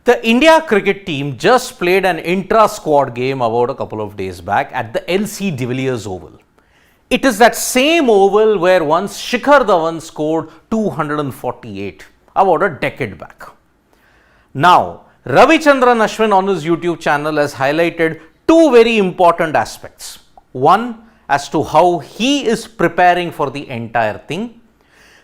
The India cricket team just played an intra-squad game about a couple of days back at the LC de Villiers Oval. It is that same oval where once Shikhar Dhawan scored 248 about a decade back. Now, Ravichandran Ashwin on his YouTube channel has highlighted two very important aspects. One, as to how he is preparing for the entire thing.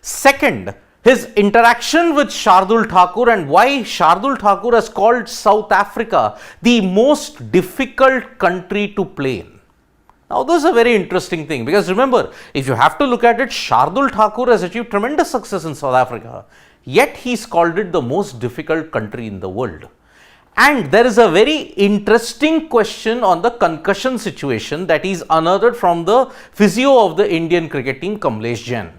Second, his interaction with Shardul Thakur and why Shardul Thakur has called South Africa the most difficult country to play in. Now, this is a very interesting thing because remember, if you have to look at it, Shardul Thakur has achieved tremendous success in South Africa, yet he's called it the most difficult country in the world. And there is a very interesting question on the concussion situation that is unearthed from the physio of the Indian cricket team, Kamlesh Jain.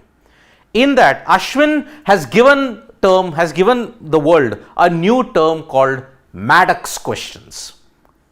In that, Ashwin has given the world a new term called Maddox questions.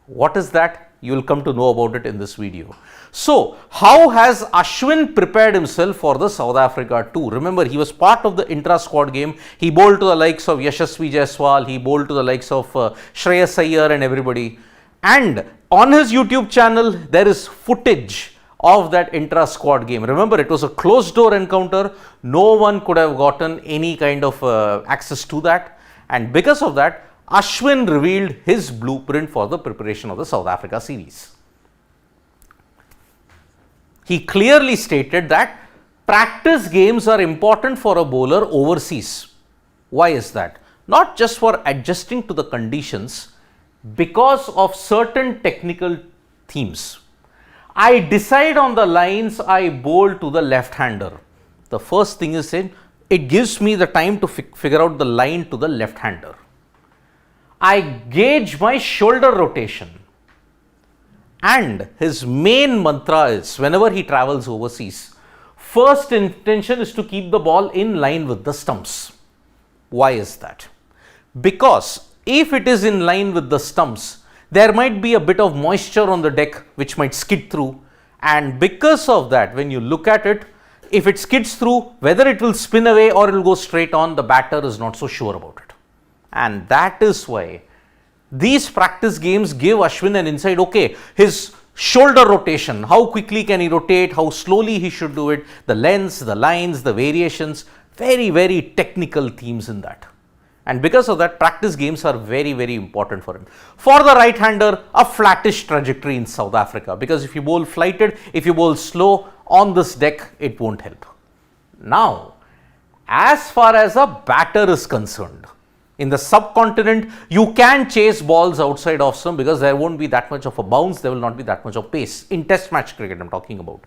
What is that? You will come to know about it in this video. So, how has Ashwin prepared himself for the South Africa tour? Remember, he was part of the intra-squad game. He bowled to the likes of Yashasvi Jaiswal, he bowled to the likes of Shreyas Iyer and everybody. And on his YouTube channel, there is footage of that intra-squad game. Remember, it was a closed door encounter. No one could have gotten any kind of access to that. And because of that, Ashwin revealed his blueprint for the preparation of the South Africa series. He clearly stated that practice games are important for a bowler overseas. Why is that? Not just for adjusting to the conditions, because of certain technical themes. I decide on the lines I bowl to the left-hander. The first thing is saying it gives me the time to figure out the line to the left-hander. I gauge my shoulder rotation. And his main mantra is whenever he travels overseas, first intention is to keep the ball in line with the stumps. Why is that? Because if it is in line with the stumps, there might be a bit of moisture on the deck which might skid through, and because of that, when you look at it, if it skids through, whether it will spin away or it will go straight on, the batter is not so sure about it. And that is why these practice games give Ashwin an insight. Okay, his shoulder rotation, how quickly can he rotate, how slowly he should do it, the lengths, the lines, the variations, very, very technical themes in that. And because of that, practice games are very, very important for him. For the right-hander, a flattish trajectory in South Africa, because if you bowl flighted, if you bowl slow on this deck, it won't help. Now, as far as a batter is concerned, in the subcontinent, you can chase balls outside off stump because there won't be that much of a bounce, there will not be that much of pace. In test match cricket, I'm talking about.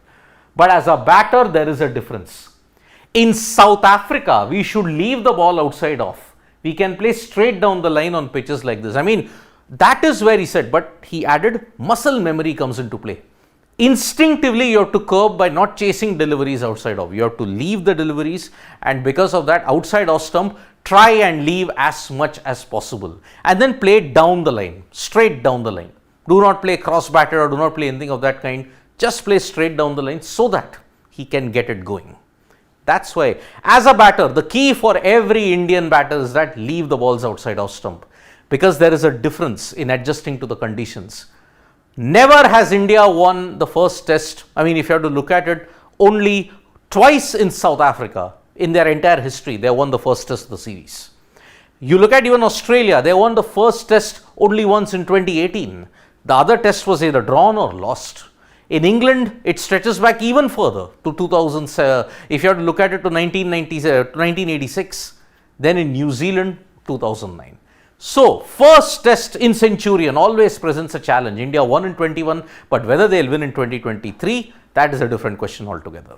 But as a batter, there is a difference. In South Africa, we should leave the ball outside off. We can play straight down the line on pitches like this. I mean, that is where he said, but he added muscle memory comes into play. Instinctively, you have to curb by not chasing deliveries outside off. You have to leave the deliveries, and because of that, outside off stump, try and leave as much as possible. And then play down the line, straight down the line. Do not play cross-batted or do not play anything of that kind. Just play straight down the line so that he can get it going. That's why, as a batter, the key for every Indian batter is that leave the balls outside off stump, because there is a difference in adjusting to the conditions. Never has India won the first test. I mean, if you have to look at it, only twice in South Africa, in their entire history, they won the first test of the series. You look at even Australia, they won the first test only once in 2018. The other test was either drawn or lost. In England, it stretches back even further to 2000. If you have to look at it to 1986, then in New Zealand, 2009. So, first test in Centurion always presents a challenge. India won in 21, but whether they'll win in 2023, that is a different question altogether.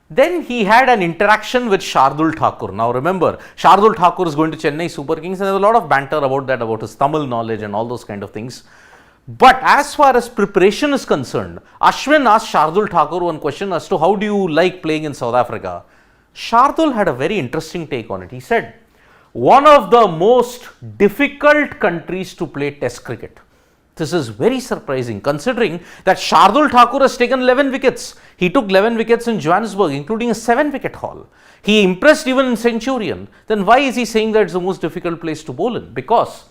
Then he had an interaction with Shardul Thakur. Now remember, Shardul Thakur is going to Chennai Super Kings, and there's a lot of banter about that, about his Tamil knowledge and all those kind of things. But as far as preparation is concerned, Ashwin asked Shardul Thakur one question as to how do you like playing in South Africa. Shardul had a very interesting take on it. He said, one of the most difficult countries to play test cricket. This is very surprising considering that Shardul Thakur has taken 11 wickets. He took 11 wickets in Johannesburg, including a 7-wicket haul. He impressed even in Centurion. Then why is he saying that it's the most difficult place to bowl in? Because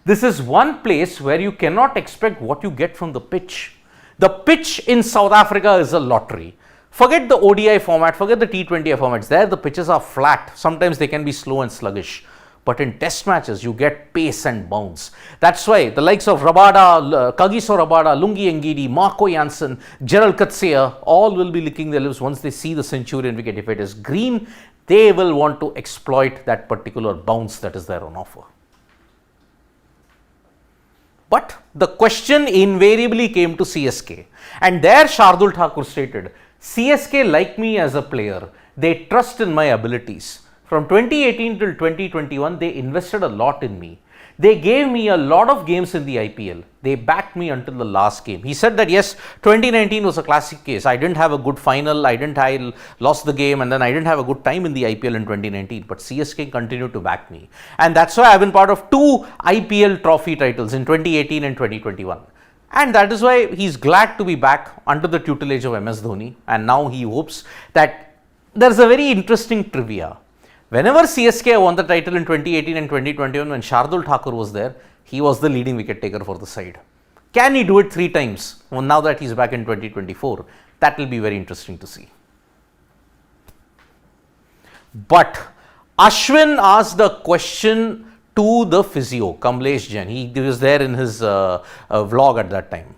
this is one place where you cannot expect what you get from the pitch. The pitch in South Africa is a lottery. Forget the ODI format, forget the T20I formats. There the pitches are flat. Sometimes they can be slow and sluggish. But in test matches, you get pace and bounce. That's why the likes of Rabada, Kagiso Rabada, Lungi Ngidi, Marco Jansen, Gerald Coetzee, all will be licking their lips once they see the Centurion wicket. If it is green, they will want to exploit that particular bounce that is there on offer. But the question invariably came to CSK. And there Shardul Thakur stated, CSK like me as a player. They trust in my abilities. From 2018 till 2021, they invested a lot in me. They gave me a lot of games in the IPL. They backed me until the last game. He said that yes, 2019 was a classic case. I didn't have a good final. I lost the game, and then I didn't have a good time in the IPL in 2019. But CSK continued to back me. And that's why I've been part of 2 IPL trophy titles in 2018 and 2021. And that is why he's glad to be back under the tutelage of MS Dhoni. And now he hopes that there's a very interesting trivia. Whenever CSK won the title in 2018 and 2021, when Shardul Thakur was there, he was the leading wicket taker for the side. Can he do it 3 times? Well, now that he's back in 2024, that will be very interesting to see. But Ashwin asked the question to the physio, Kamlesh Jain. He was there in his vlog at that time.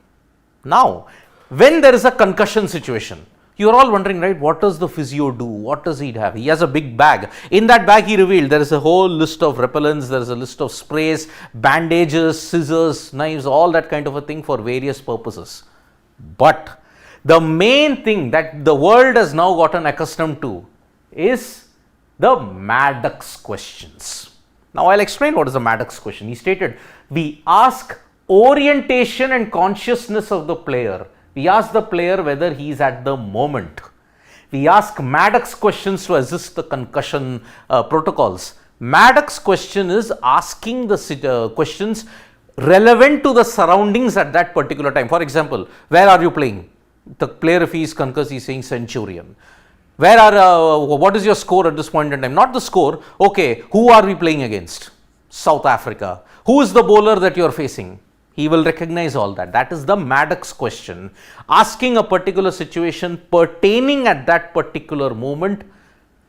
Now, when there is a concussion situation, you are all wondering, right, what does the physio do? What does he have? He has a big bag. In that bag, he revealed there is a whole list of repellents, there is a list of sprays, bandages, scissors, knives, all that kind of a thing for various purposes. But the main thing that the world has now gotten accustomed to is the Maddox questions. Now, I'll explain what is the Maddox question. He stated, we ask orientation and consciousness of the player. We ask the player whether he is at the moment. We ask Maddox questions to assist the concussion protocols. Maddox question is asking the questions relevant to the surroundings at that particular time. For example, where are you playing? The player, if he is concussed, he is saying Centurion. What is your score at this point in time? Not the score. Okay, who are we playing against? South Africa. Who is the bowler that you are facing? He will recognize all that. That is the Maddox question. Asking a particular situation pertaining at that particular moment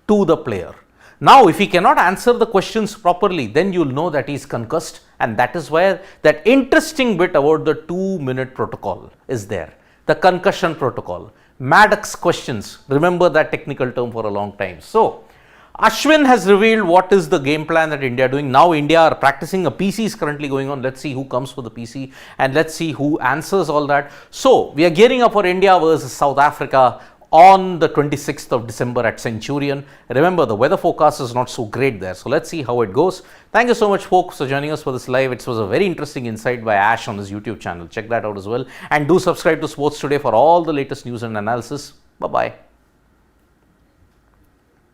to the player. Now, if he cannot answer the questions properly, then you will know that he is concussed, and that is where that interesting bit about the 2-minute protocol is there. The concussion protocol. Maddox questions. Remember that technical term for a long time. So, Ashwin has revealed what is the game plan that India are doing. Now India are practicing, a PC is currently going on. Let's see who comes for the PC and let's see who answers all that. So, we are gearing up for India versus South Africa on the 26th of December at Centurion. Remember, the weather forecast is not so great there. So, let's see how it goes. Thank you so much folks for joining us for this live. It was a very interesting insight by Ash on his YouTube channel. Check that out as well. And do subscribe to Sports Today for all the latest news and analysis. Bye-bye.